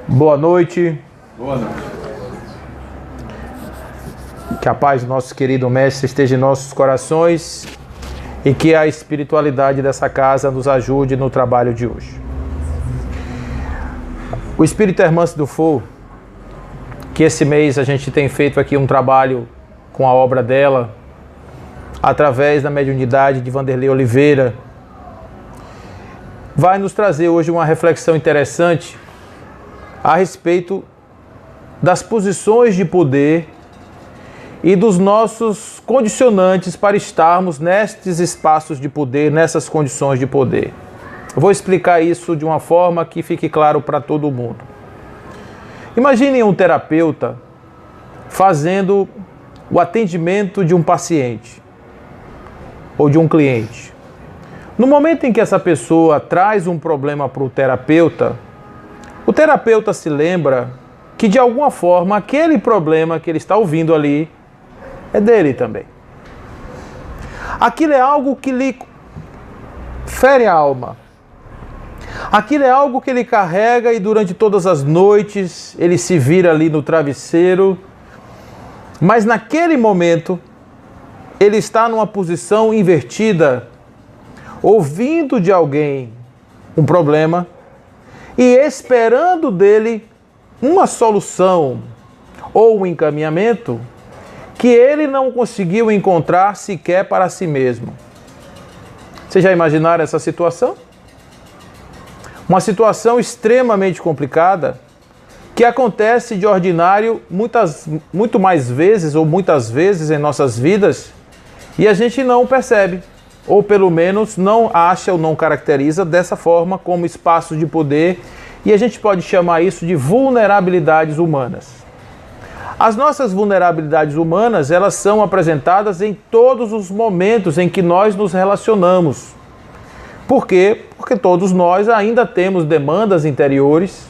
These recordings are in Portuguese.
Boa noite. Boa noite. Que a paz do nosso querido Mestre esteja em nossos corações e que a espiritualidade dessa casa nos ajude no trabalho de hoje. O Espírito Hermance do Fogo, que esse mês a gente tem feito aqui um trabalho com a obra dela, através da mediunidade de Vanderlei Oliveira, vai nos trazer hoje uma reflexão interessante a respeito das posições de poder e dos nossos condicionantes para estarmos nestes espaços de poder, nessas condições de poder. Eu vou explicar isso de uma forma que fique claro para todo mundo. Imaginem um terapeuta fazendo o atendimento de um paciente ou de um cliente. No momento em que essa pessoa traz um problema para o terapeuta se lembra que de alguma forma aquele problema que ele está ouvindo ali é dele também. Aquilo é algo que lhe fere a alma. Aquilo é algo que ele carrega e durante todas as noites ele se vira ali no travesseiro, mas naquele momento ele está numa posição invertida, ouvindo de alguém um problema e esperando dele uma solução ou um encaminhamento que ele não conseguiu encontrar sequer para si mesmo. Vocês já imaginaram essa situação? Uma situação extremamente complicada que acontece de ordinário muito mais vezes ou muitas vezes em nossas vidas e a gente não percebe, ou pelo menos não acha ou não caracteriza dessa forma como espaço de poder, e a gente pode chamar isso de vulnerabilidades humanas. As nossas vulnerabilidades humanas, elas são apresentadas em todos os momentos em que nós nos relacionamos. Por quê? Porque todos nós ainda temos demandas interiores,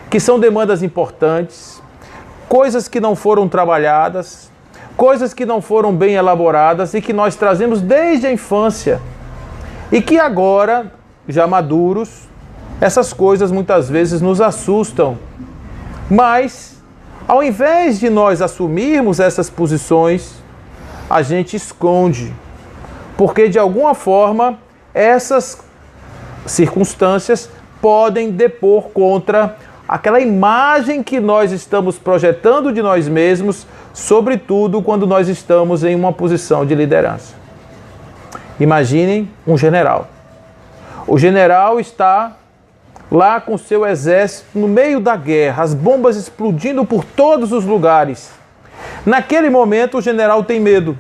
que são demandas importantes, coisas que não foram trabalhadas, coisas que não foram bem elaboradas e que nós trazemos desde a infância. E que agora, já maduros, essas coisas muitas vezes nos assustam. Mas, ao invés de nós assumirmos essas posições, a gente esconde. Porque, de alguma forma, essas circunstâncias podem depor contra aquela imagem que nós estamos projetando de nós mesmos, sobretudo quando nós estamos em uma posição de liderança. Imaginem um general. O general está lá com seu exército no meio da guerra, as bombas explodindo por todos os lugares. Naquele momento o general tem medo.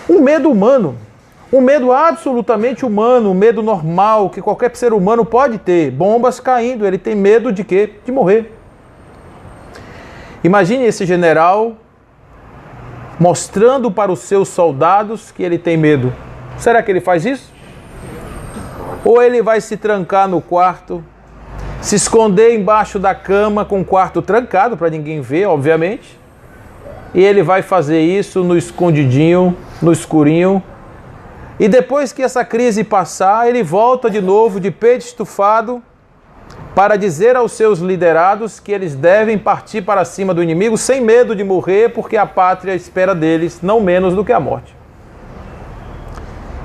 Um medo humano. Um medo absolutamente humano, um medo normal que qualquer ser humano pode ter. Bombas caindo, ele tem medo de quê? De morrer. Imagine esse general mostrando para os seus soldados que ele tem medo. Será que ele faz isso? Ou ele vai se trancar no quarto, se esconder embaixo da cama com o quarto trancado para ninguém ver, obviamente, e ele vai fazer isso no escondidinho, no escurinho, e depois que essa crise passar, ele volta de novo de peito estufado para dizer aos seus liderados que eles devem partir para cima do inimigo sem medo de morrer, porque a pátria espera deles não menos do que a morte.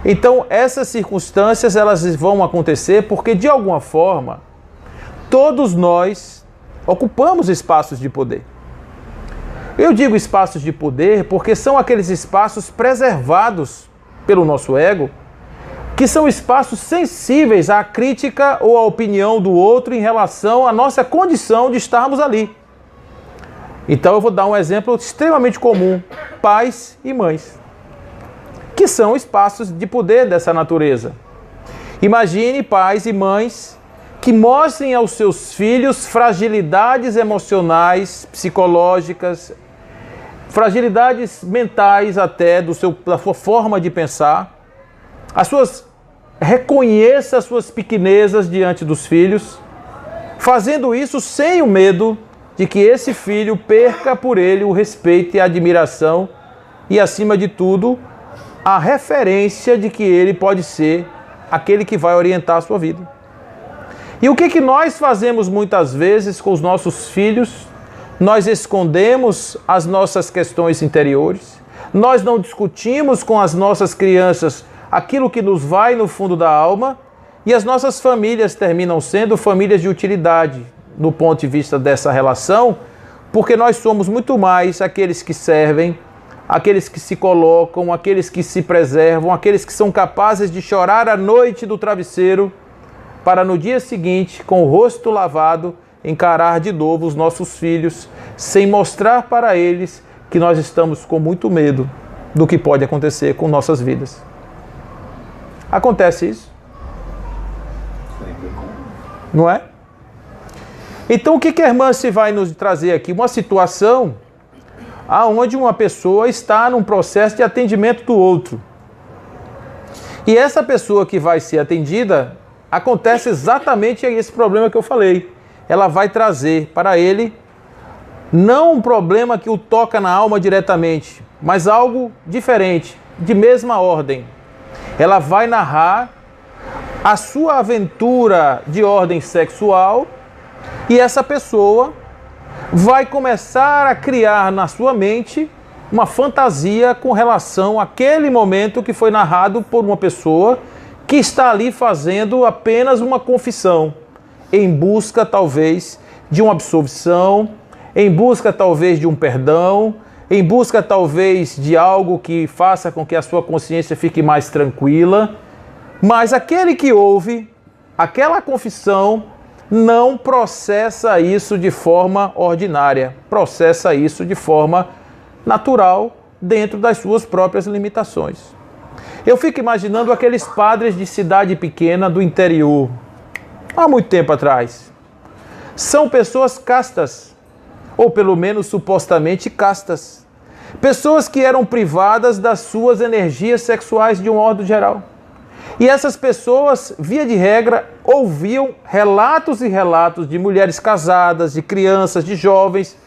Então, essas circunstâncias elas vão acontecer porque, de alguma forma, todos nós ocupamos espaços de poder. Eu digo espaços de poder porque são aqueles espaços preservados pelo nosso ego, que são espaços sensíveis à crítica ou à opinião do outro em relação à nossa condição de estarmos ali. Então eu vou dar um exemplo extremamente comum: pais e mães, que são espaços de poder dessa natureza. Imagine pais e mães que mostrem aos seus filhos fragilidades emocionais, psicológicas, fragilidades mentais até da sua forma de pensar, reconheça as suas pequenezas diante dos filhos, fazendo isso sem o medo de que esse filho perca por ele o respeito e a admiração e, acima de tudo, a referência de que ele pode ser aquele que vai orientar a sua vida. E o que nós fazemos muitas vezes com os nossos filhos? Nós escondemos as nossas questões interiores, nós não discutimos com as nossas crianças aquilo que nos vai no fundo da alma, e as nossas famílias terminam sendo famílias de utilidade, no ponto de vista dessa relação, porque nós somos muito mais aqueles que servem, aqueles que se colocam, aqueles que se preservam, aqueles que são capazes de chorar à noite do travesseiro, para no dia seguinte, com o rosto lavado, encarar de novo os nossos filhos, sem mostrar para eles que nós estamos com muito medo do que pode acontecer com nossas vidas. Acontece isso? Não é? Então o que a irmã se vai nos trazer aqui? Uma situação onde uma pessoa está num processo de atendimento do outro. E essa pessoa que vai ser atendida, acontece exatamente esse problema que eu falei. Ela vai trazer para ele não um problema que o toca na alma diretamente, mas algo diferente, de mesma ordem. Ela vai narrar a sua aventura de ordem sexual e essa pessoa vai começar a criar na sua mente uma fantasia com relação àquele momento que foi narrado por uma pessoa que está ali fazendo apenas uma confissão, em busca talvez de uma absolvição, em busca talvez de um perdão, em busca talvez de algo que faça com que a sua consciência fique mais tranquila. Mas aquele que ouve aquela confissão não processa isso de forma ordinária, processa isso de forma natural, dentro das suas próprias limitações. Eu fico imaginando aqueles padres de cidade pequena do interior, há muito tempo atrás. São pessoas castas, ou pelo menos supostamente castas. Pessoas que eram privadas das suas energias sexuais de um modo geral. E essas pessoas, via de regra, ouviam relatos e relatos de mulheres casadas, de crianças, de jovens,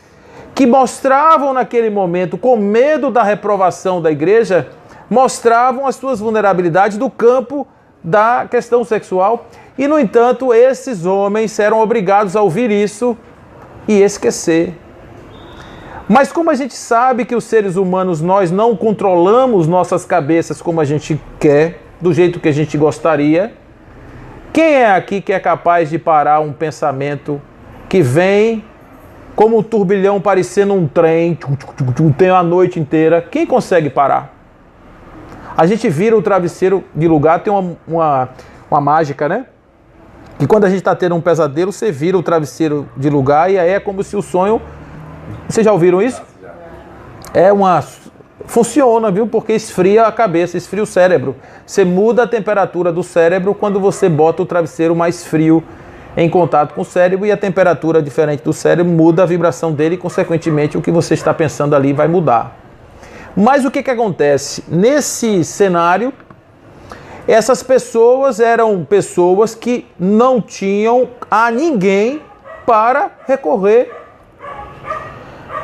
que mostravam naquele momento, com medo da reprovação da igreja, mostravam as suas vulnerabilidades do campo da questão sexual. E, no entanto, esses homens eram obrigados a ouvir isso e esquecer. Mas como a gente sabe que os seres humanos, nós não controlamos nossas cabeças como a gente quer, do jeito que a gente gostaria, quem é aqui que é capaz de parar um pensamento que vem como um turbilhão parecendo um trem, tem a noite inteira? Quem consegue parar? A gente vira o travesseiro de lugar, tem uma mágica, né? Que quando a gente está tendo um pesadelo, você vira o travesseiro de lugar e aí é como se o sonho... Vocês já ouviram isso? Funciona, viu? Porque esfria a cabeça, esfria o cérebro. Você muda a temperatura do cérebro quando você bota o travesseiro mais frio em contato com o cérebro, e a temperatura diferente do cérebro muda a vibração dele e, consequentemente, o que você está pensando ali vai mudar. Mas o que acontece? Nesse cenário, essas pessoas eram pessoas que não tinham a ninguém para recorrer.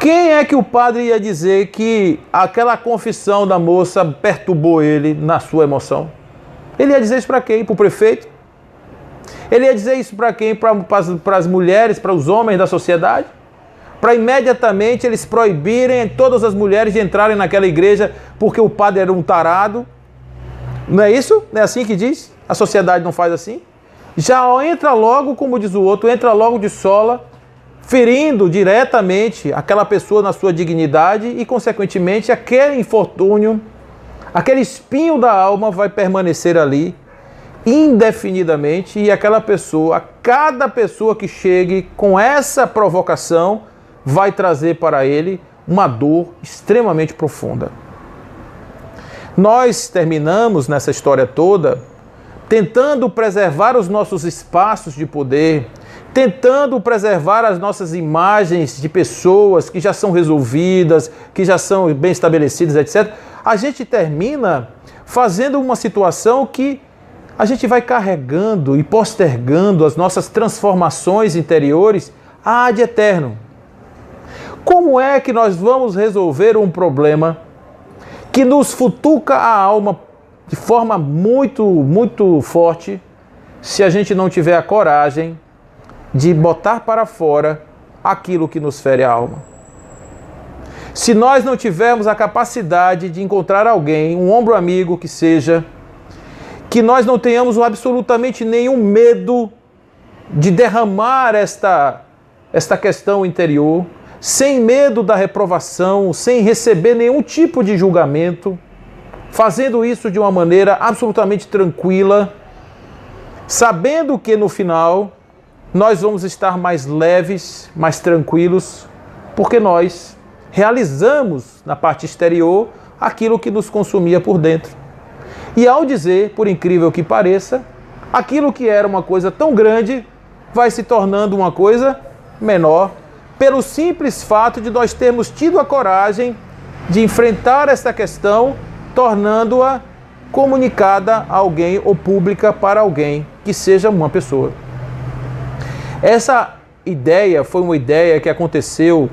Quem é que o padre ia dizer que aquela confissão da moça perturbou ele na sua emoção? Ele ia dizer isso para quem? Para o prefeito? Ele ia dizer isso para quem? Para as mulheres, para os homens da sociedade? Para imediatamente eles proibirem todas as mulheres de entrarem naquela igreja porque o padre era um tarado? Não é isso? Não é assim que diz? A sociedade não faz assim? Já entra logo, como diz o outro, entra logo de sola, ferindo diretamente aquela pessoa na sua dignidade e, consequentemente, aquele infortúnio, aquele espinho da alma vai permanecer ali indefinidamente, e aquela pessoa, cada pessoa que chegue com essa provocação vai trazer para ele uma dor extremamente profunda. Nós terminamos nessa história toda tentando preservar os nossos espaços de poder, tentando preservar as nossas imagens de pessoas que já são resolvidas, que já são bem estabelecidas, etc. A gente termina fazendo uma situação que a gente vai carregando e postergando as nossas transformações interiores ad eterno. Como é que nós vamos resolver um problema que nos futuca a alma de forma muito, muito forte, se a gente não tiver a coragem de botar para fora aquilo que nos fere a alma. Se nós não tivermos a capacidade de encontrar alguém, um ombro amigo que seja, que nós não tenhamos absolutamente nenhum medo de derramar esta questão interior, sem medo da reprovação, sem receber nenhum tipo de julgamento, fazendo isso de uma maneira absolutamente tranquila, sabendo que no final nós vamos estar mais leves, mais tranquilos, porque nós realizamos na parte exterior aquilo que nos consumia por dentro. E ao dizer, por incrível que pareça, aquilo que era uma coisa tão grande vai se tornando uma coisa menor, pelo simples fato de nós termos tido a coragem de enfrentar essa questão, tornando-a comunicada a alguém ou pública para alguém, que seja uma pessoa. Essa ideia foi uma ideia que aconteceu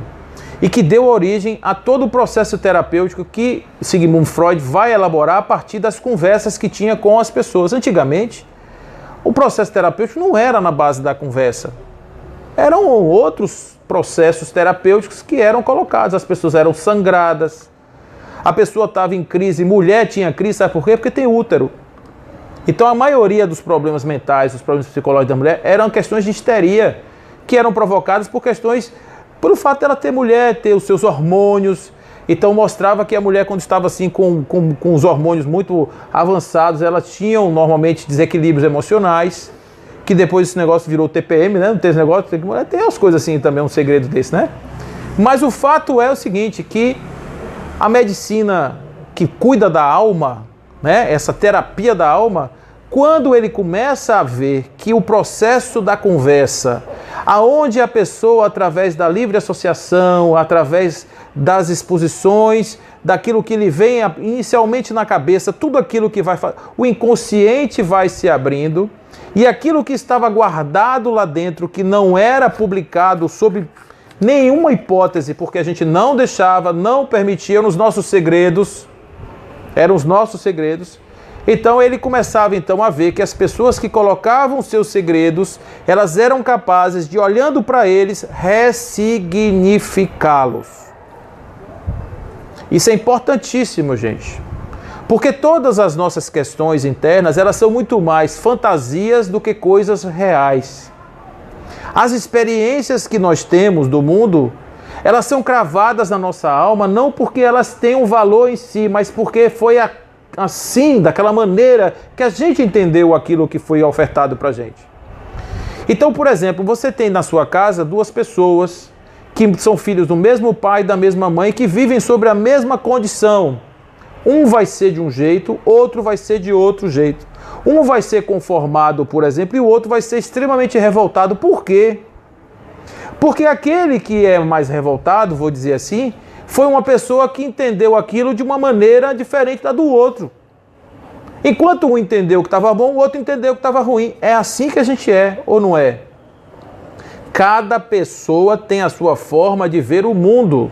e que deu origem a todo o processo terapêutico que Sigmund Freud vai elaborar a partir das conversas que tinha com as pessoas. Antigamente, o processo terapêutico não era na base da conversa. Eram outros processos terapêuticos que eram colocados. As pessoas eram sangradas, a pessoa estava em crise, mulher tinha crise, sabe por quê? Porque tem útero. Então a maioria dos problemas mentais, dos problemas psicológicos da mulher, eram questões de histeria, que eram provocadas por questões, pelo fato dela ter mulher, ter os seus hormônios. Então mostrava que a mulher, quando estava assim com os hormônios muito avançados, elas tinham normalmente desequilíbrios emocionais, que depois esse negócio virou TPM, né? Não tem esse negócio, tem umas coisas assim também, um segredo desse, né? Mas o fato é o seguinte, que a medicina que cuida da alma, né? Essa terapia da alma, quando ele começa a ver que o processo da conversa, aonde a pessoa, através da livre associação, através das exposições, daquilo que lhe vem inicialmente na cabeça, tudo aquilo que vai fazer, o inconsciente vai se abrindo, e aquilo que estava guardado lá dentro, que não era publicado sob nenhuma hipótese, porque a gente não deixava, não permitia, eram os nossos segredos, então ele começava então a ver que as pessoas que colocavam seus segredos, elas eram capazes de, olhando para eles, ressignificá-los. Isso é importantíssimo, gente. Porque todas as nossas questões internas, elas são muito mais fantasias do que coisas reais. As experiências que nós temos do mundo, elas são cravadas na nossa alma, não porque elas têm um valor em si, mas porque foi assim, daquela maneira que a gente entendeu aquilo que foi ofertado para a gente. Então, por exemplo, você tem na sua casa duas pessoas que são filhos do mesmo pai e da mesma mãe, que vivem sobre a mesma condição. Um vai ser de um jeito, outro vai ser de outro jeito. Um vai ser conformado, por exemplo, e o outro vai ser extremamente revoltado. Por quê? Porque aquele que é mais revoltado, vou dizer assim, foi uma pessoa que entendeu aquilo de uma maneira diferente da do outro. Enquanto um entendeu que estava bom, o outro entendeu que estava ruim. É assim que a gente é, ou não é? Cada pessoa tem a sua forma de ver o mundo.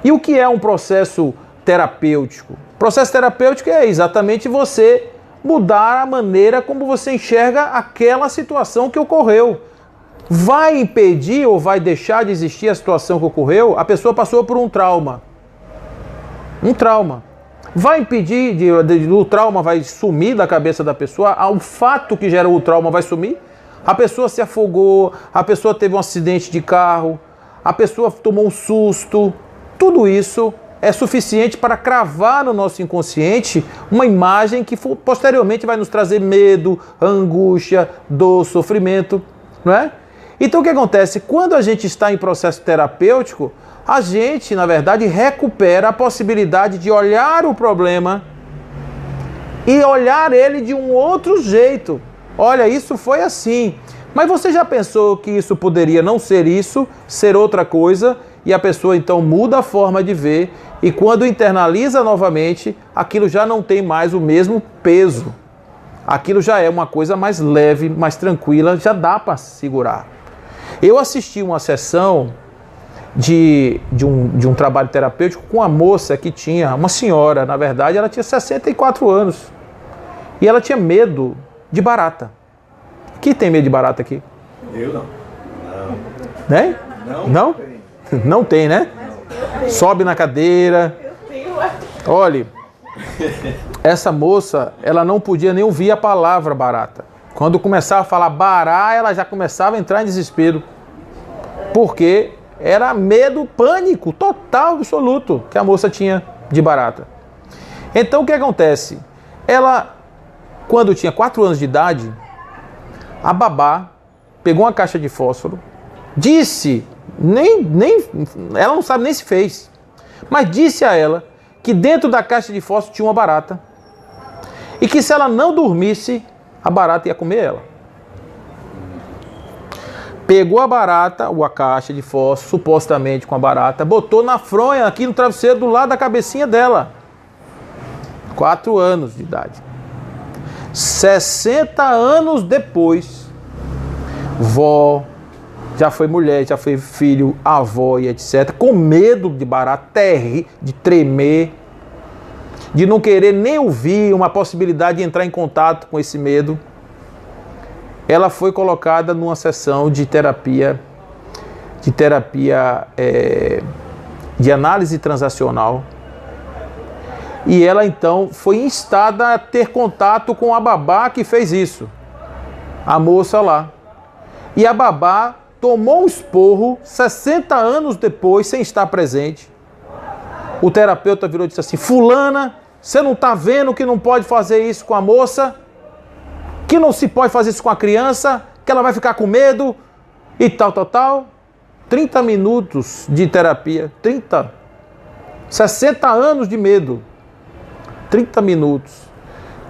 E o que é um processo terapêutico? O processo terapêutico é exatamente você mudar a maneira como você enxerga aquela situação que ocorreu. Vai impedir ou vai deixar de existir a situação que ocorreu? A pessoa passou por um trauma. Um trauma. Vai impedir, o trauma vai sumir da cabeça da pessoa? O fato que gera o trauma vai sumir? A pessoa se afogou, a pessoa teve um acidente de carro, a pessoa tomou um susto. Tudo isso é suficiente para cravar no nosso inconsciente uma imagem que posteriormente vai nos trazer medo, angústia, dor, sofrimento, não é? Então o que acontece? Quando a gente está em processo terapêutico, a gente, na verdade, recupera a possibilidade de olhar o problema e olhar ele de um outro jeito. Olha, isso foi assim. Mas você já pensou que isso poderia não ser isso, ser outra coisa, e a pessoa então muda a forma de ver, e quando internaliza novamente, aquilo já não tem mais o mesmo peso. Aquilo já é uma coisa mais leve, mais tranquila, já dá para segurar. Eu assisti uma sessão de um trabalho terapêutico com uma moça que tinha, uma senhora, na verdade, ela tinha 64 anos. E ela tinha medo de barata. Quem tem medo de barata aqui? Eu não. Né? Não? Não tem, né? Sobe na cadeira. Olha, essa moça, ela não podia nem ouvir a palavra barata. Quando começava a falar bará, ela já começava a entrar em desespero. Porque era medo, pânico total, absoluto, que a moça tinha de barata. Então o que acontece? Ela, quando tinha 4 anos de idade, a babá pegou uma caixa de fósforo, disse, ela não sabe nem se fez, mas disse a ela que dentro da caixa de fósforo tinha uma barata e que se ela não dormisse, a barata ia comer ela. Pegou a barata, ou a caixa de fósforo, supostamente com a barata, botou na fronha, aqui no travesseiro, do lado da cabecinha dela. 4 anos de idade. 60 anos depois, vó, já foi mulher, já foi filho, avó e etc., com medo de barata, de tremer, de não querer nem ouvir uma possibilidade de entrar em contato com esse medo, ela foi colocada numa sessão de terapia de análise transacional. E ela então foi instada a ter contato com a babá que fez isso, a moça lá. E a babá tomou um esporro 60 anos depois, sem estar presente. O terapeuta virou e disse assim: fulana, você não está vendo que não pode fazer isso com a moça? Que não se pode fazer isso com a criança? Que ela vai ficar com medo? E tal. 30 minutos de terapia. 60 anos de medo. 30 minutos.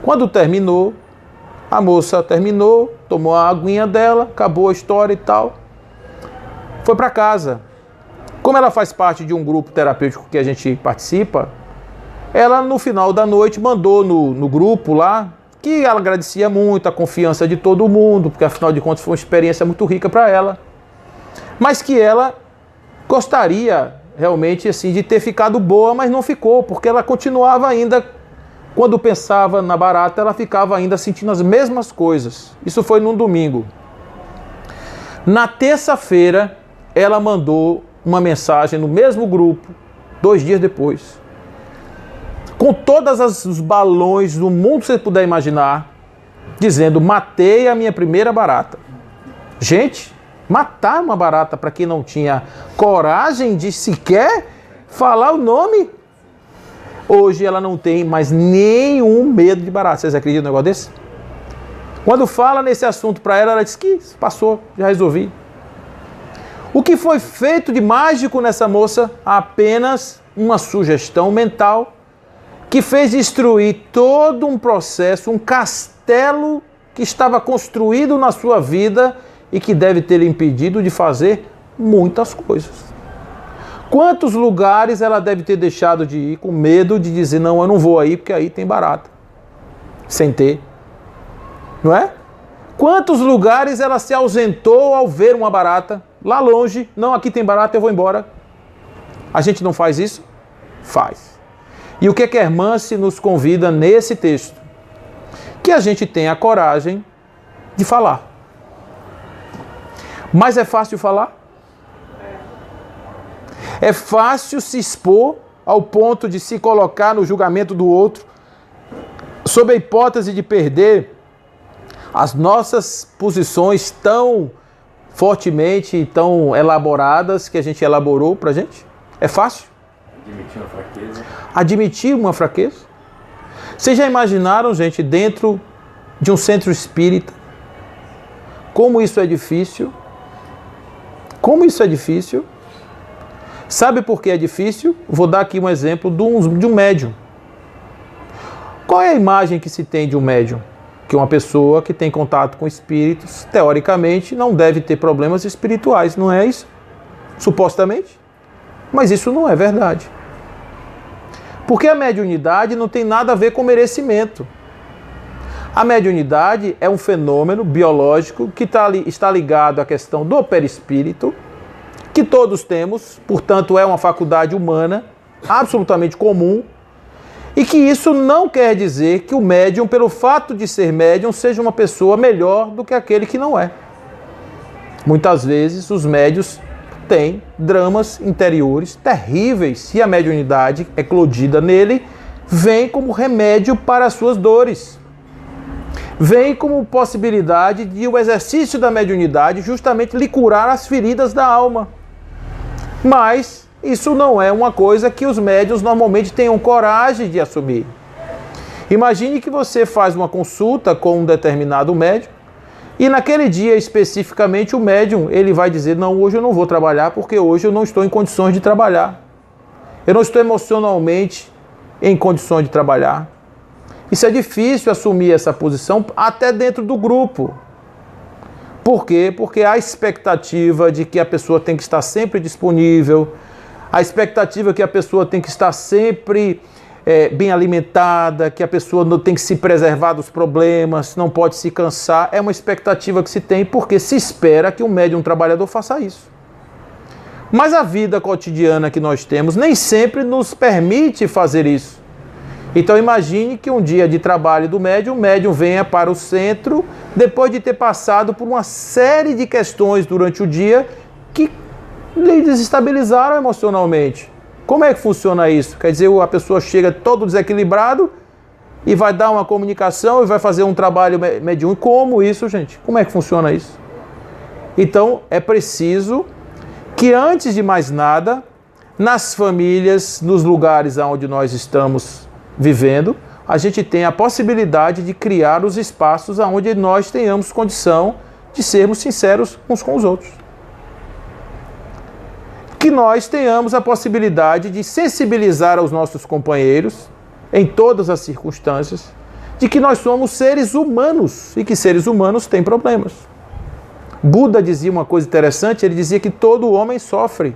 Quando terminou, a moça terminou, tomou a aguinha dela, acabou a história e tal. Foi para casa. Como ela faz parte de um grupo terapêutico que a gente participa, ela no final da noite mandou no grupo lá que ela agradecia muito a confiança de todo mundo, porque afinal de contas foi uma experiência muito rica para ela, mas que ela gostaria realmente assim de ter ficado boa, mas não ficou, porque ela continuava ainda, quando pensava na barata, ela ficava ainda sentindo as mesmas coisas. Isso foi num domingo. Na terça-feira, ela mandou uma mensagem no mesmo grupo, 2 dias depois, com todos os balões do mundo que você puder imaginar, dizendo: matei a minha primeira barata. Gente, matar uma barata para quem não tinha coragem de sequer falar o nome. Hoje ela não tem mais nenhum medo de barata. Vocês acreditam num negócio desse? Quando fala nesse assunto para ela, ela diz que passou, já resolvi. O que foi feito de mágico nessa moça? Apenas uma sugestão mental que fez destruir todo um processo, um castelo que estava construído na sua vida e que deve ter lhe impedido de fazer muitas coisas. Quantos lugares ela deve ter deixado de ir com medo de dizer: não, eu não vou aí porque aí tem barata. Sem ter. Não é? Quantos lugares ela se ausentou ao ver uma barata lá longe? Não, aqui tem barata, eu vou embora. A gente não faz isso? Faz. E o que a irmã se nos convida nesse texto? Que a gente tenha a coragem de falar. Mas é fácil falar? É fácil se expor ao ponto de se colocar no julgamento do outro, sob a hipótese de perder as nossas posições tão fortemente e tão elaboradas que a gente elaborou pra gente? É fácil? Admitir uma fraqueza. Admitir uma fraqueza? Vocês já imaginaram, gente, dentro de um centro espírita, como isso é difícil? Como isso é difícil? Sabe por que é difícil? Vou dar aqui um exemplo de um médium. Qual é a imagem que se tem de um médium? Que uma pessoa que tem contato com espíritos, teoricamente, não deve ter problemas espirituais, não é isso? Supostamente. Mas isso não é verdade. Porque a mediunidade não tem nada a ver com merecimento. A mediunidade é um fenômeno biológico que está ligado à questão do perispírito, que todos temos, portanto é uma faculdade humana, absolutamente comum, E que isso não quer dizer que o médium, pelo fato de ser médium, seja uma pessoa melhor do que aquele que não é. Muitas vezes os médiuns têm dramas interiores terríveis e a mediunidade eclodida nele vem como remédio para as suas dores. Vem como possibilidade de o exercício da mediunidade justamente lhe curar as feridas da alma. Mas isso não é uma coisa que os médiuns normalmente tenham coragem de assumir. Imagine que você faz uma consulta com um determinado médium e naquele dia especificamente o médium ele vai dizer: não, hoje eu não vou trabalhar porque hoje eu não estou em condições de trabalhar. Eu não estou emocionalmente em condições de trabalhar. Isso é difícil assumir essa posição até dentro do grupo. Por quê? Porque há a expectativa de que a pessoa tem que estar sempre disponível, a expectativa que a pessoa tem que estar sempre bem alimentada, que a pessoa não tem que se preservar dos problemas, não pode se cansar. É uma expectativa que se tem porque se espera que um médium trabalhador faça isso. Mas a vida cotidiana que nós temos nem sempre nos permite fazer isso. Então imagine que um dia de trabalho do médium, o médium venha para o centro, depois de ter passado por uma série de questões durante o dia que lhe desestabilizaram emocionalmente. Como é que funciona isso? Quer dizer, a pessoa chega todo desequilibrado e vai dar uma comunicação e vai fazer um trabalho mediúnico. Como isso, gente? Como é que funciona isso? Então é preciso que, antes de mais nada, nas famílias, nos lugares onde nós estamos vivendo, a gente tem a possibilidade de criar os espaços onde nós tenhamos condição de sermos sinceros uns com os outros. Que nós tenhamos a possibilidade de sensibilizar aos nossos companheiros, em todas as circunstâncias, de que nós somos seres humanos e que seres humanos têm problemas. Buda dizia uma coisa interessante, ele dizia que todo homem sofre.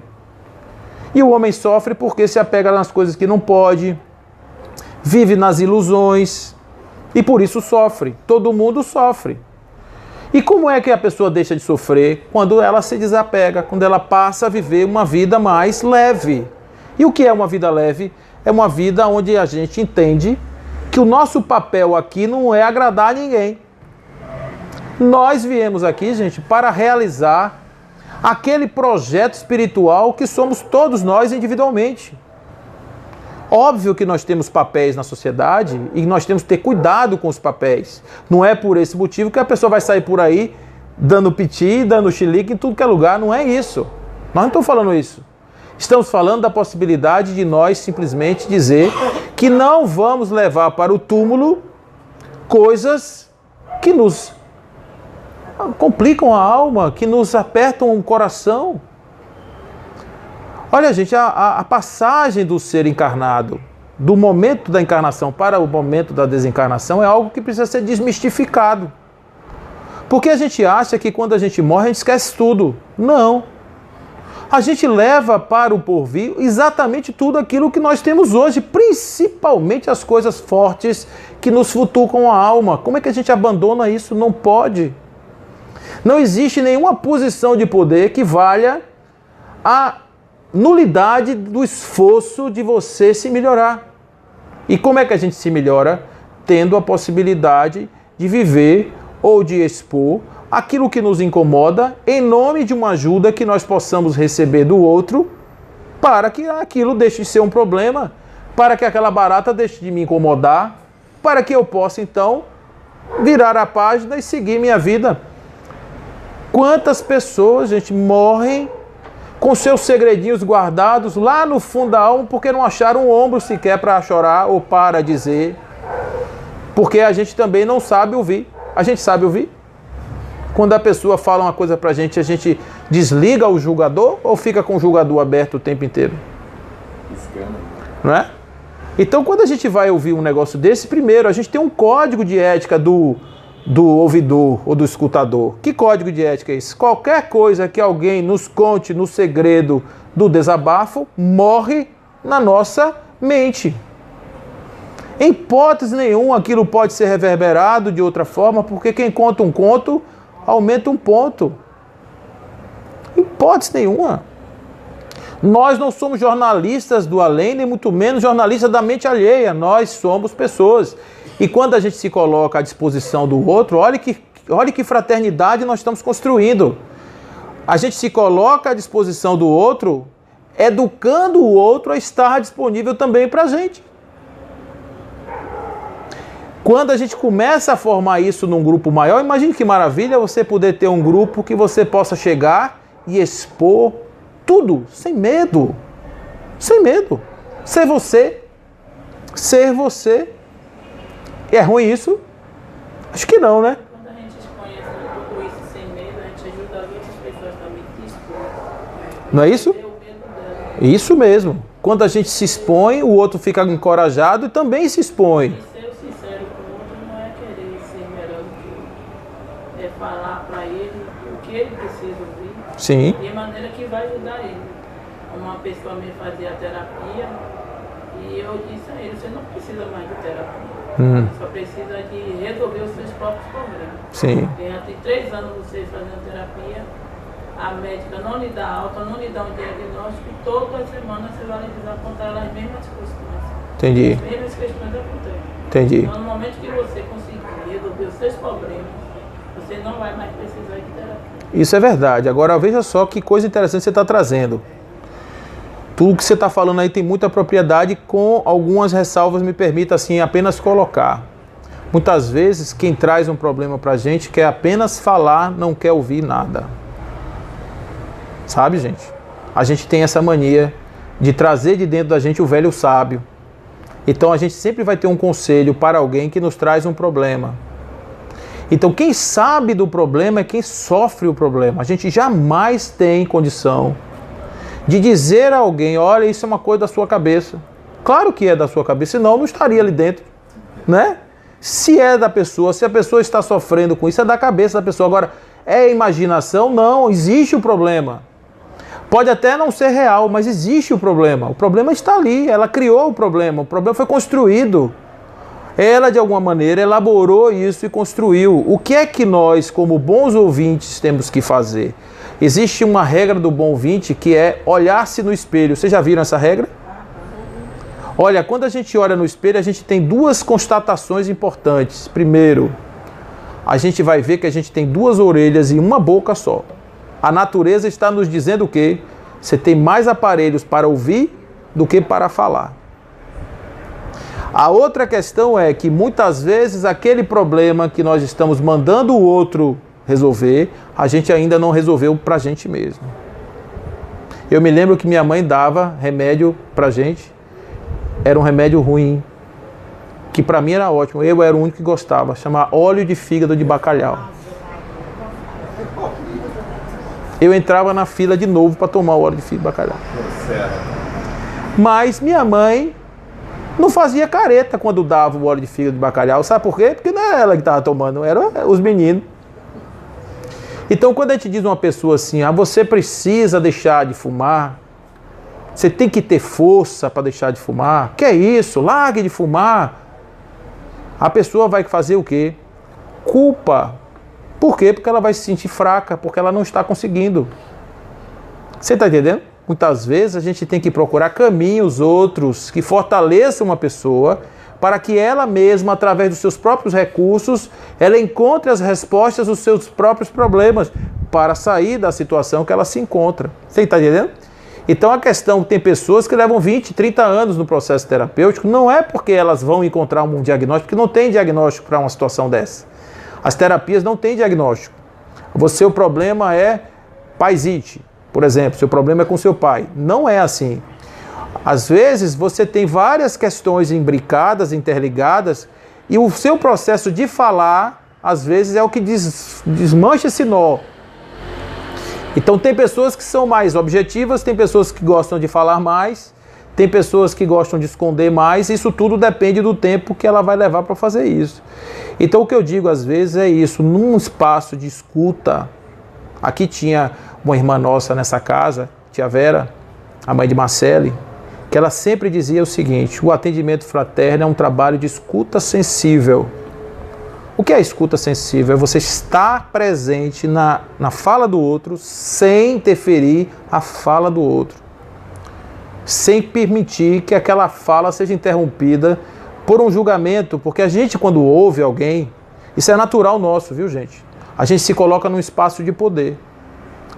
E o homem sofre porque se apega nas coisas que não pode, vive nas ilusões e por isso sofre. Todo mundo sofre. E como é que a pessoa deixa de sofrer? Quando ela se desapega, quando ela passa a viver uma vida mais leve. E o que é uma vida leve? É uma vida onde a gente entende que o nosso papel aqui não é agradar a ninguém. Nós viemos aqui, gente, para realizar aquele projeto espiritual que somos todos nós individualmente. Óbvio que nós temos papéis na sociedade e nós temos que ter cuidado com os papéis. Não é por esse motivo que a pessoa vai sair por aí dando piti, dando chilique em tudo que é lugar. Não é isso. Nós não estamos falando isso. Estamos falando da possibilidade de nós simplesmente dizer que não vamos levar para o túmulo coisas que nos complicam a alma, que nos apertam o coração. Olha, gente, a passagem do ser encarnado, do momento da encarnação para o momento da desencarnação, é algo que precisa ser desmistificado. Porque a gente acha que quando a gente morre, a gente esquece tudo. Não. A gente leva para o porvir exatamente tudo aquilo que nós temos hoje, principalmente as coisas fortes que nos futucam a alma. Como é que a gente abandona isso? Não pode. Não existe nenhuma posição de poder que valha a nulidade do esforço de você se melhorar. E como é que a gente se melhora? Tendo a possibilidade de viver ou de expor aquilo que nos incomoda em nome de uma ajuda que nós possamos receber do outro para que aquilo deixe de ser um problema, para que aquela barata deixe de me incomodar, para que eu possa então virar a página e seguir minha vida. Quantas pessoas, gente, morrem com seus segredinhos guardados lá no fundo da alma porque não acharam um ombro sequer para chorar ou para dizer. Porque a gente também não sabe ouvir. A gente sabe ouvir? Quando a pessoa fala uma coisa pra gente, a gente desliga o julgador ou fica com o julgador aberto o tempo inteiro? Não é? Então, quando a gente vai ouvir um negócio desse, primeiro, a gente tem um código de ética do ouvidor ou do escutador. Que código de ética é esse? Qualquer coisa que alguém nos conte no segredo do desabafo, morre na nossa mente. Em hipótese nenhuma, aquilo pode ser reverberado de outra forma, porque quem conta um conto, aumenta um ponto. Em hipótese nenhuma. Nós não somos jornalistas do além, nem muito menos jornalistas da mente alheia. Nós somos pessoas. E quando a gente se coloca à disposição do outro, olha que fraternidade nós estamos construindo. A gente se coloca à disposição do outro, educando o outro a estar disponível também para a gente. Quando a gente começa a formar isso num grupo maior, imagine que maravilha você poder ter um grupo que você possa chegar e expor tudo, sem medo. Sem medo. Ser você. Ser você. E é ruim isso? Acho que não, né? Quando a gente expõe tudo isso sem medo, a gente ajuda as outras pessoas também a se expor. Não é isso? Ter o medo dela. Isso mesmo. Quando a gente se expõe, o outro fica encorajado e também se expõe. E ser sincero com o outro não é querer ser melhor do que o outro. É falar para ele o que ele precisa ouvir. Sim. De maneira que vai ajudar ele. Uma pessoa me fazia terapia e eu disse a ele, você não precisa mais de terapia. Só precisa de resolver os seus próprios problemas. Sim. Tem 3 anos vocês fazendo terapia, a médica não lhe dá alta, não lhe dá um diagnóstico e toda semana você vai contar as mesmas questões. Entendi. As mesmas questões acontecem. Entendi. Então, no momento que você conseguir resolver os seus problemas, você não vai mais precisar de terapia. Isso é verdade. Agora veja só que coisa interessante você está trazendo. Tudo que você está falando aí tem muita propriedade, com algumas ressalvas, me permita assim apenas colocar. Muitas vezes quem traz um problema para a gente quer apenas falar, não quer ouvir nada. Sabe, gente? A gente tem essa mania de trazer de dentro da gente o velho sábio. Então a gente sempre vai ter um conselho para alguém que nos traz um problema. Então quem sabe do problema é quem sofre o problema. A gente jamais tem condição de dizer a alguém, olha, isso é uma coisa da sua cabeça. Claro que é da sua cabeça, senão não estaria ali dentro, né? Se é da pessoa, se a pessoa está sofrendo com isso, é da cabeça da pessoa. Agora, é imaginação? Não, existe o problema. Pode até não ser real, mas existe o problema. O problema está ali, ela criou o problema foi construído. Ela, de alguma maneira, elaborou isso e construiu. O que é que nós, como bons ouvintes, temos que fazer? Existe uma regra do bom ouvinte que é olhar-se no espelho. Vocês já viram essa regra? Olha, quando a gente olha no espelho, a gente tem 2 constatações importantes. Primeiro, a gente vai ver que a gente tem 2 orelhas e uma boca só. A natureza está nos dizendo o quê? Você tem mais aparelhos para ouvir do que para falar. A outra questão é que muitas vezes aquele problema que nós estamos mandando o outro resolver, a gente ainda não resolveu pra gente mesmo. Eu me lembro que minha mãe dava remédio pra gente, era um remédio ruim, que pra mim era ótimo, eu era o único que gostava, chama óleo de fígado de bacalhau. Eu entrava na fila de novo para tomar o óleo de fígado de bacalhau. Mas minha mãe não fazia careta quando dava o óleo de fígado de bacalhau, sabe por quê? Porque não era ela que estava tomando, eram os meninos. Então, quando a gente diz uma pessoa assim, você precisa deixar de fumar, você tem que ter força para deixar de fumar, que é isso? Largue de fumar. A pessoa vai fazer o quê? Culpa. Por quê? Porque ela vai se sentir fraca, porque ela não está conseguindo. Você está entendendo? Muitas vezes a gente tem que procurar caminhos outros que fortaleçam uma pessoa para que ela mesma, através dos seus próprios recursos, ela encontre as respostas dos seus próprios problemas para sair da situação que ela se encontra. Você está entendendo? Então a questão, tem pessoas que levam 20, 30 anos no processo terapêutico, não é porque elas vão encontrar um diagnóstico, porque não tem diagnóstico para uma situação dessa. As terapias não têm diagnóstico. O problema é paisite, por exemplo, seu problema é com seu pai. Não é assim. Às vezes você tem várias questões imbricadas, interligadas, e o seu processo de falar, às vezes, é o que desmancha esse nó. Então tem pessoas que são mais objetivas, tem pessoas que gostam de falar mais, tem pessoas que gostam de esconder mais, isso tudo depende do tempo que ela vai levar para fazer isso. Então o que eu digo às vezes é isso, num espaço de escuta. Aqui tinha uma irmã nossa nessa casa, tia Vera, a mãe de Marcele, que ela sempre dizia o seguinte: o atendimento fraterno é um trabalho de escuta sensível. O que é escuta sensível? É você estar presente na fala do outro sem interferir a fala do outro. sem permitir que aquela fala seja interrompida por um julgamento, porque a gente, quando ouve alguém, isso é natural nosso, viu, gente? A gente se coloca num espaço de poder.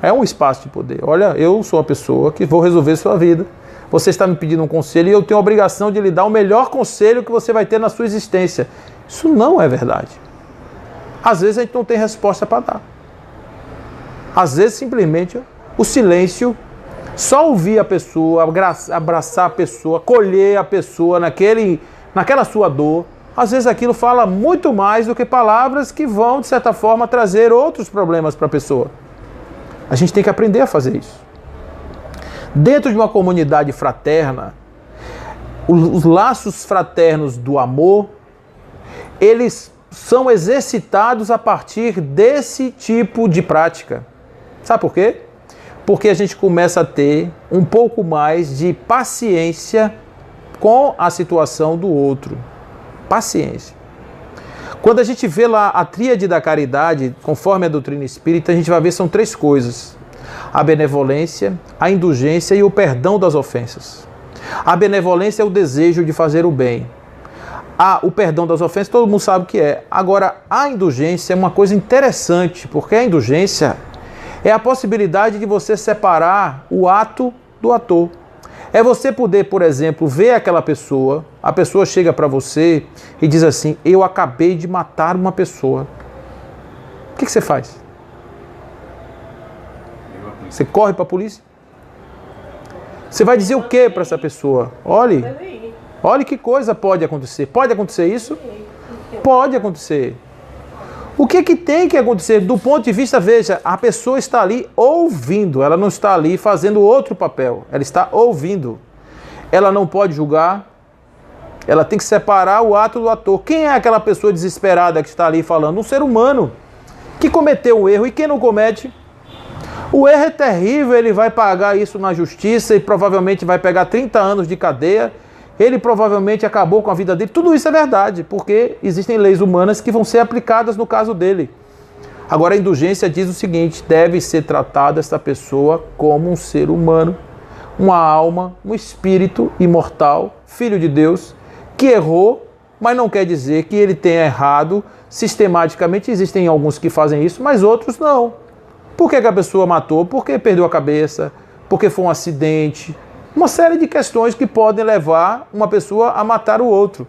É um espaço de poder. Olha, eu sou a pessoa que vou resolver sua vida. Você está me pedindo um conselho e eu tenho a obrigação de lhe dar o melhor conselho que você vai ter na sua existência. Isso não é verdade. Às vezes a gente não tem resposta para dar. Às vezes simplesmente o silêncio, só ouvir a pessoa, abraçar a pessoa, colher a pessoa naquela sua dor, às vezes aquilo fala muito mais do que palavras que vão, de certa forma, trazer outros problemas para a pessoa. A gente tem que aprender a fazer isso. Dentro de uma comunidade fraterna, os laços fraternos do amor, eles são exercitados a partir desse tipo de prática. Sabe por quê? Porque a gente começa a ter um pouco mais de paciência com a situação do outro. Paciência. Quando a gente vê lá a tríade da caridade, conforme a doutrina espírita, a gente vai ver são 3 coisas: a benevolência, a indulgência e o perdão das ofensas. A benevolência é o desejo de fazer o bem. O perdão das ofensas, todo mundo sabe o que é. Agora, a indulgência é uma coisa interessante, porque a indulgência é a possibilidade de você separar o ato do ator. É você poder, por exemplo, ver aquela pessoa, a pessoa chega para você e diz assim: eu acabei de matar uma pessoa. O que você faz? Você corre para a polícia? Você vai dizer o que para essa pessoa? Olhe que coisa pode acontecer. Pode acontecer isso? Pode acontecer. O que tem que acontecer? Do ponto de vista, veja, a pessoa está ali ouvindo, ela não está ali fazendo outro papel, ela está ouvindo. Ela não pode julgar, ela tem que separar o ato do ator. Quem é aquela pessoa desesperada que está ali falando? Um ser humano que cometeu um erro. E quem não comete? O erro é terrível, ele vai pagar isso na justiça e provavelmente vai pegar 30 anos de cadeia. Ele provavelmente acabou com a vida dele. Tudo isso é verdade, porque existem leis humanas que vão ser aplicadas no caso dele. Agora a indulgência diz o seguinte: deve ser tratada esta pessoa como um ser humano, uma alma, um espírito imortal, filho de Deus, que errou, mas não quer dizer que ele tenha errado sistematicamente. Existem alguns que fazem isso, mas outros não. Por que a pessoa matou? Porque perdeu a cabeça, porque foi um acidente. Uma série de questões que podem levar uma pessoa a matar o outro.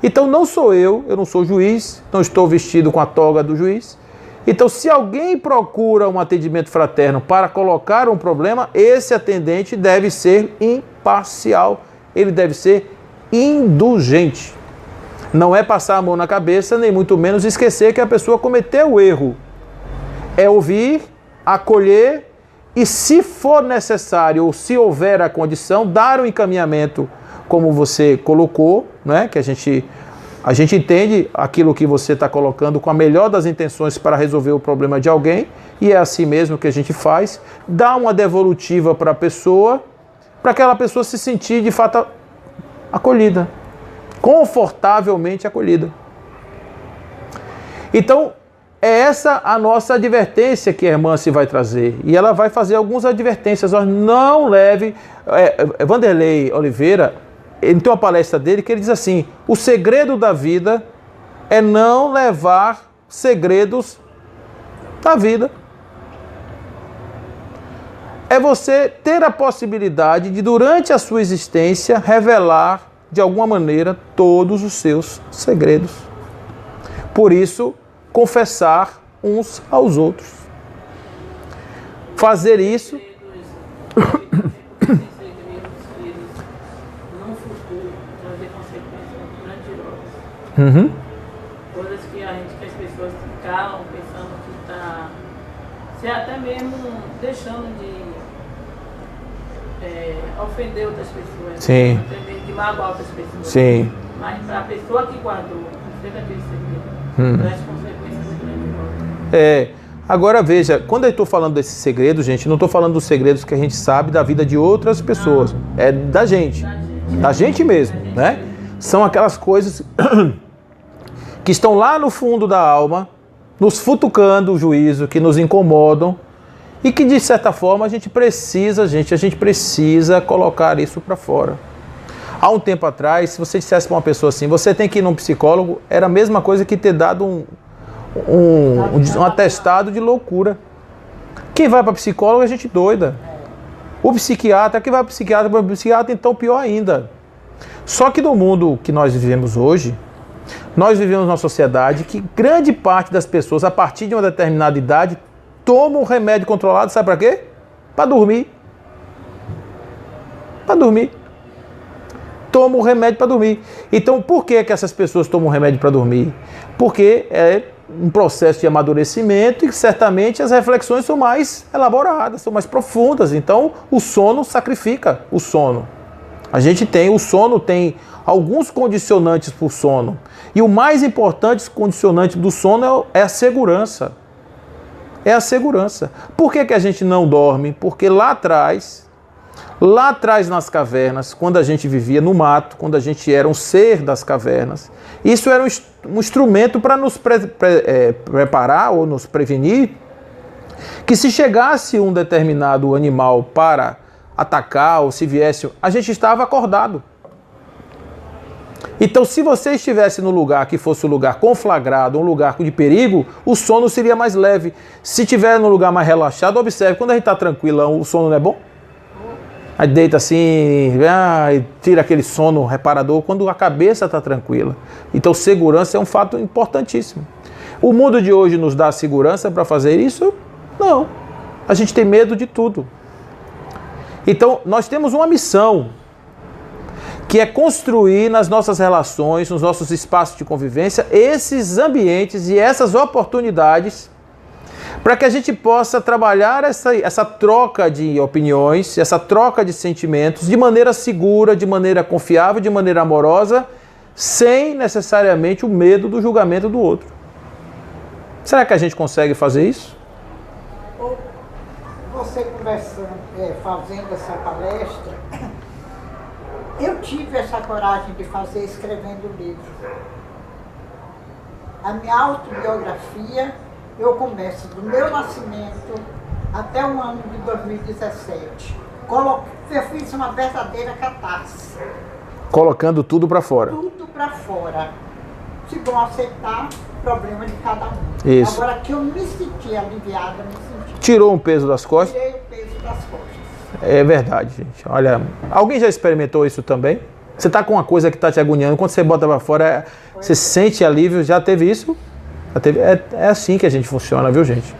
Então não sou eu não sou juiz, não estou vestido com a toga do juiz. Então se alguém procura um atendimento fraterno para colocar um problema, esse atendente deve ser imparcial, ele deve ser indulgente. Não é passar a mão na cabeça, nem muito menos esquecer que a pessoa cometeu o erro. É ouvir, acolher e, se for necessário ou se houver a condição, dar um encaminhamento, como você colocou, né? Que a gente entende aquilo que você está colocando com a melhor das intenções para resolver o problema de alguém, e é assim mesmo que a gente faz. Dá uma devolutiva para a pessoa, para aquela pessoa se sentir de fato acolhida, confortavelmente acolhida. Então, é essa a nossa advertência que a irmã se vai trazer. E ela vai fazer algumas advertências. Não leve... Vanderlei Oliveira, ele tem uma palestra dele que ele diz assim: o segredo da vida é não levar segredos da vida. É você ter a possibilidade de, durante a sua existência, revelar, de alguma maneira, todos os seus segredos. Por isso, confessar uns aos outros. Fazer isso... No futuro, trazer consequências grandiosas. Coisas que as pessoas se calam pensando que está... Se até mesmo deixando de ofender outras pessoas. Sim. Até mesmo de magoar outras pessoas. Sim. Mas para a pessoa que guardou, não sei daquele segredo, traz consequências grandiosas. Agora veja, quando eu estou falando desse segredo, gente, não estou falando dos segredos que a gente sabe da vida de outras pessoas. É da gente. Da gente mesmo, né? São aquelas coisas que estão lá no fundo da alma, nos futucando o juízo, que nos incomodam E que, de certa forma, a gente precisa colocar isso para fora. Há um tempo atrás, se você dissesse para uma pessoa assim, você tem que ir num psicólogo, era a mesma coisa que ter dado um atestado de loucura. Quem vai para psicólogo é gente doida. O psiquiatra, quem vai para psiquiatra, então pior ainda. Só que no mundo que nós vivemos hoje, nós vivemos numa sociedade que grande parte das pessoas, a partir de uma determinada idade, tomam um remédio controlado, sabe para quê? Para dormir. Para dormir. Tomam um remédio para dormir. Então, por que essas pessoas tomam um remédio para dormir? Porque é um processo de amadurecimento e certamente as reflexões são mais elaboradas, são mais profundas. Então, o sono sacrifica o sono. O sono tem alguns condicionantes para o sono. E o mais importante condicionante do sono é a segurança. É a segurança. Por que a gente não dorme? Porque lá atrás nas cavernas, quando a gente vivia no mato, quando a gente era um ser das cavernas, isso era um instrumento para nos preparar ou nos prevenir que se chegasse um determinado animal para atacar ou se viesse, a gente estava acordado. Então, se você estivesse no lugar que fosse um lugar conflagrado, um lugar de perigo, o sono seria mais leve. Se estiver no lugar mais relaxado, observe, quando a gente está tranquilão, o sono não é bom? Aí deita assim, e tira aquele sono reparador quando a cabeça está tranquila. Então, segurança é um fato importantíssimo. O mundo de hoje nos dá segurança para fazer isso? Não. A gente tem medo de tudo. Então, nós temos uma missão, que é construir nas nossas relações, nos nossos espaços de convivência, esses ambientes e essas oportunidades para que a gente possa trabalhar essa troca de opiniões, essa troca de sentimentos de maneira segura, de maneira confiável, de maneira amorosa, sem necessariamente o medo do julgamento do outro. Será que a gente consegue fazer isso? Você conversando, fazendo essa palestra, eu tive essa coragem de fazer escrevendo o livro. A minha autobiografia, eu começo do meu nascimento até o ano de 2017. Eu fiz uma verdadeira catarse. Colocando tudo para fora. Tudo para fora. Se vão aceitar, problema de cada um. Isso. Agora que eu me senti aliviada, me senti. Tirou um peso das costas? Tirei o peso das costas. É verdade, gente. Olha, alguém já experimentou isso também? Você está com uma coisa que está te agoniando, quando você bota para fora, você sente alívio. Já teve isso? Já teve? É assim que a gente funciona, viu, gente?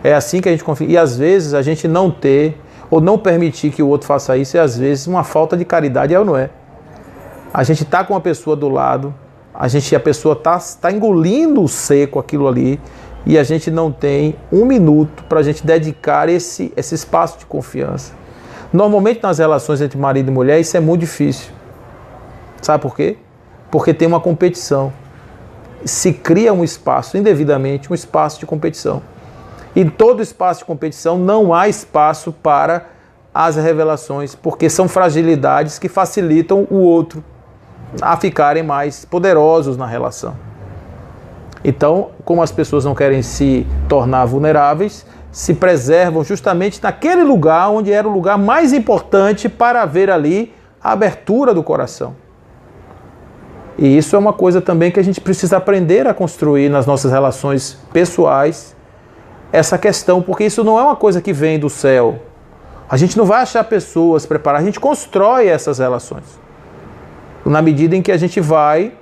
É assim que a gente confia. E às vezes a gente não ter, ou não permitir que o outro faça isso, é às vezes uma falta de caridade, é ou não é? A gente está com uma pessoa do lado, a pessoa está engolindo seco aquilo ali, e a gente não tem um minuto para a gente dedicar esse espaço de confiança. Normalmente nas relações entre marido e mulher isso é muito difícil. Sabe por quê? Porque tem uma competição. Se cria um espaço, indevidamente, um espaço de competição. E em todo espaço de competição não há espaço para as revelações, porque são fragilidades que facilitam o outro a ficarem mais poderosos na relação. Então, como as pessoas não querem se tornar vulneráveis, se preservam justamente naquele lugar onde era o lugar mais importante para haver ali a abertura do coração. E isso é uma coisa também que a gente precisa aprender a construir nas nossas relações pessoais, essa questão, porque isso não é uma coisa que vem do céu. A gente não vai achar pessoas preparadas, a gente constrói essas relações. Na medida em que a gente vai,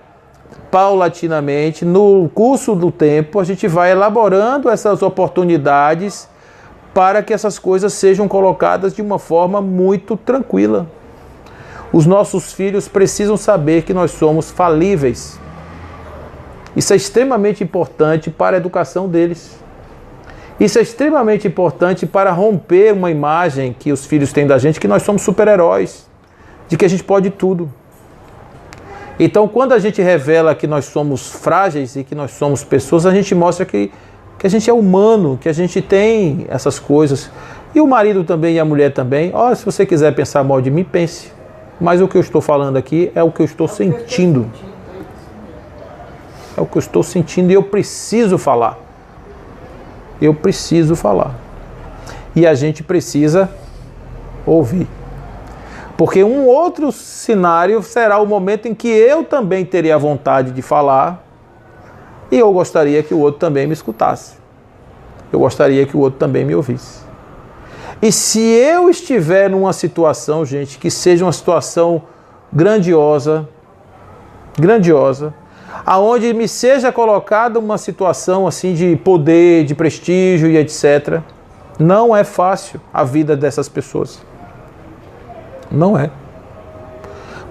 paulatinamente, no curso do tempo, a gente vai elaborando essas oportunidades para que essas coisas sejam colocadas de uma forma muito tranquila. Os nossos filhos precisam saber que nós somos falíveis. Isso é extremamente importante para a educação deles. Isso é extremamente importante para romper uma imagem que os filhos têm da gente, que nós somos super-heróis, de que a gente pode tudo. Então, quando a gente revela que nós somos frágeis e que nós somos pessoas, a gente mostra que a gente é humano, que a gente tem essas coisas. E o marido também e a mulher também. Se você quiser pensar mal de mim, pense. Mas o que eu estou falando aqui é o que eu estou sentindo. É o que eu estou sentindo e eu preciso falar. Eu preciso falar. E a gente precisa ouvir. Porque um outro cenário será o momento em que eu também teria vontade de falar e eu gostaria que o outro também me escutasse. Eu gostaria que o outro também me ouvisse. E se eu estiver numa situação, gente, que seja uma situação grandiosa, aonde me seja colocada uma situação assim de poder, de prestígio e etc., não é fácil a vida dessas pessoas. Não é.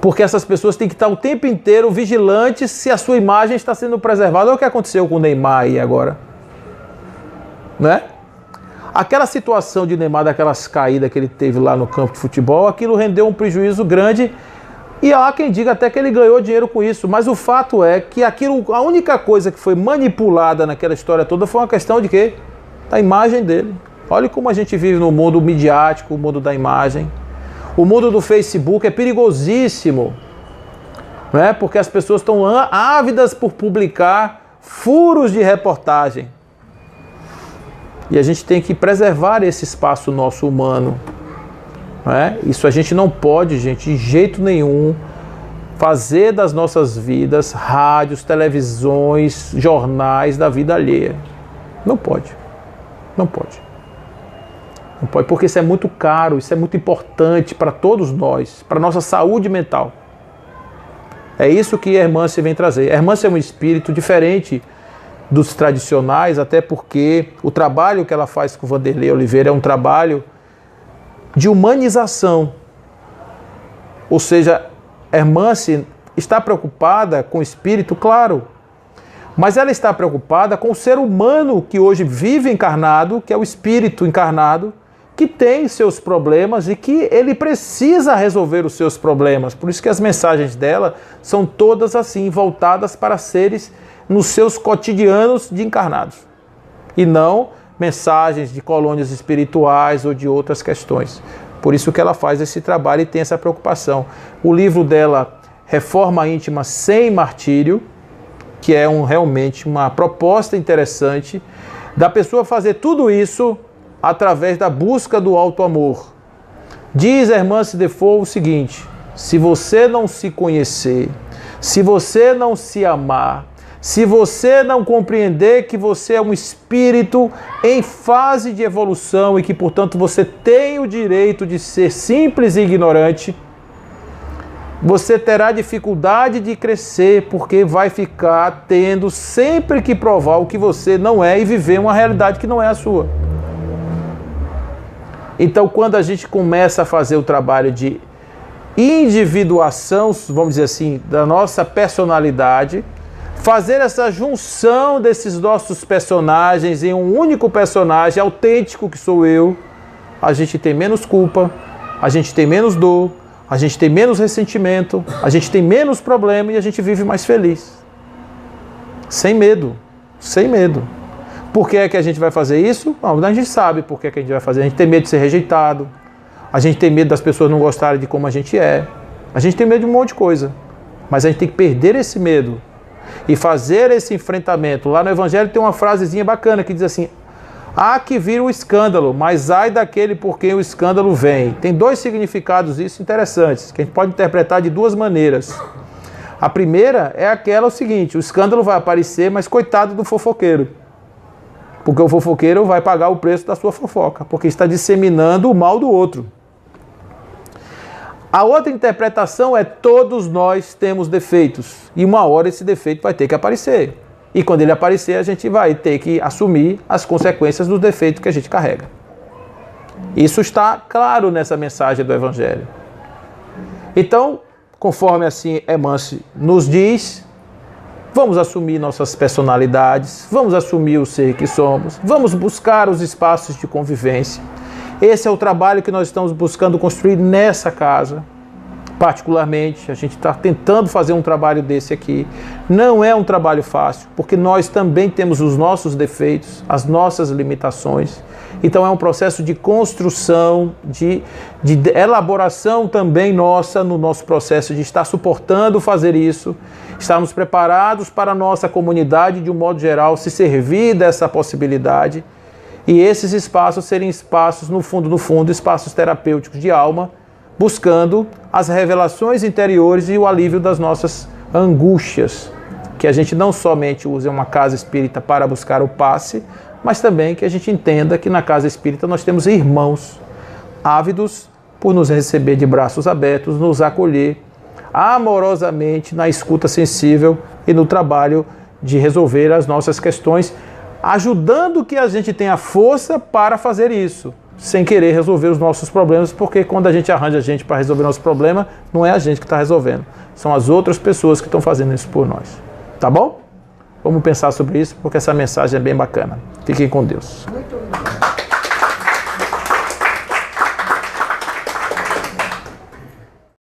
Porque essas pessoas têm que estar o tempo inteiro vigilantes se a sua imagem está sendo preservada. Olha o que aconteceu com o Neymar aí agora. Né? Aquela situação de Neymar, daquelas caídas que ele teve lá no campo de futebol, aquilo rendeu um prejuízo grande e há quem diga até que ele ganhou dinheiro com isso. Mas o fato é que aquilo, a única coisa que foi manipulada naquela história toda foi uma questão de quê? Da imagem dele. Olha como a gente vive no mundo midiático, o mundo da imagem. O mundo do Facebook é perigosíssimo, né? Porque as pessoas estão ávidas por publicar furos de reportagem. E a gente tem que preservar esse espaço nosso humano. Né? Isso a gente não pode, gente, de jeito nenhum, fazer das nossas vidas rádios, televisões, jornais da vida alheia. Não pode. Não pode. Não pode, porque isso é muito caro, isso é muito importante para todos nós, para a nossa saúde mental. É isso que a Hermância vem trazer. A Hermância é um espírito diferente dos tradicionais, até porque o trabalho que ela faz com o Vanderlei Oliveira é um trabalho de humanização. Ou seja, a Hermância está preocupada com o espírito, claro, mas ela está preocupada com o ser humano que hoje vive encarnado, que é o espírito encarnado, que tem seus problemas e que ele precisa resolver os seus problemas. Por isso que as mensagens dela são todas assim, voltadas para seres nos seus cotidianos de encarnados. E não mensagens de colônias espirituais ou de outras questões. Por isso que ela faz esse trabalho e tem essa preocupação. O livro dela, Reforma Íntima Sem Martírio, que é realmente uma proposta interessante da pessoa fazer tudo isso através da busca do auto-amor. Diz a Hermância Defoe o seguinte: se você não se conhecer, se você não se amar, se você não compreender que você é um espírito em fase de evolução e que, portanto, você tem o direito de ser simples e ignorante, você terá dificuldade de crescer, porque vai ficar tendo sempre que provar o que você não é e viver uma realidade que não é a sua. Então, quando a gente começa a fazer o trabalho de individuação, vamos dizer assim, da nossa personalidade, fazer essa junção desses nossos personagens em um único personagem autêntico que sou eu, a gente tem menos culpa, a gente tem menos dor, a gente tem menos ressentimento, a gente tem menos problema e a gente vive mais feliz. Sem medo, sem medo. Por que é que a gente vai fazer isso? Não, a gente sabe por que é que a gente vai fazer. A gente tem medo de ser rejeitado, a gente tem medo das pessoas não gostarem de como a gente é, a gente tem medo de um monte de coisa. Mas a gente tem que perder esse medo e fazer esse enfrentamento. Lá no Evangelho tem uma frasezinha bacana que diz assim: há que vir o escândalo, mas ai daquele por quem o escândalo vem. Tem dois significados isso interessantes, que a gente pode interpretar de duas maneiras. A primeira é aquela, o seguinte: o escândalo vai aparecer, mas coitado do fofoqueiro. Porque o fofoqueiro vai pagar o preço da sua fofoca, porque está disseminando o mal do outro. A outra interpretação é: todos nós temos defeitos, e uma hora esse defeito vai ter que aparecer. E quando ele aparecer, a gente vai ter que assumir as consequências do defeito que a gente carrega. Isso está claro nessa mensagem do Evangelho. Então, conforme assim Hermância nos diz, vamos assumir nossas personalidades, vamos assumir o ser que somos, vamos buscar os espaços de convivência. Esse é o trabalho que nós estamos buscando construir nessa casa. Particularmente, a gente está tentando fazer um trabalho desse aqui. Não é um trabalho fácil, porque nós também temos os nossos defeitos, as nossas limitações. Então é um processo de construção, de elaboração também nossa, no nosso processo de estar suportando fazer isso, estarmos preparados para a nossa comunidade, de um modo geral, se servir dessa possibilidade e esses espaços serem espaços, no fundo, espaços terapêuticos de alma, buscando as revelações interiores e o alívio das nossas angústias. Que a gente não somente use uma casa espírita para buscar o passe, mas também que a gente entenda que na casa espírita nós temos irmãos ávidos por nos receber de braços abertos, nos acolher amorosamente na escuta sensível e no trabalho de resolver as nossas questões, ajudando que a gente tenha força para fazer isso, sem querer resolver os nossos problemas, porque quando a gente arranja gente para resolver nosso problema, não é a gente que está resolvendo, são as outras pessoas que estão fazendo isso por nós. Tá bom? Vamos pensar sobre isso, porque essa mensagem é bem bacana. Fiquem com Deus. Muito bom.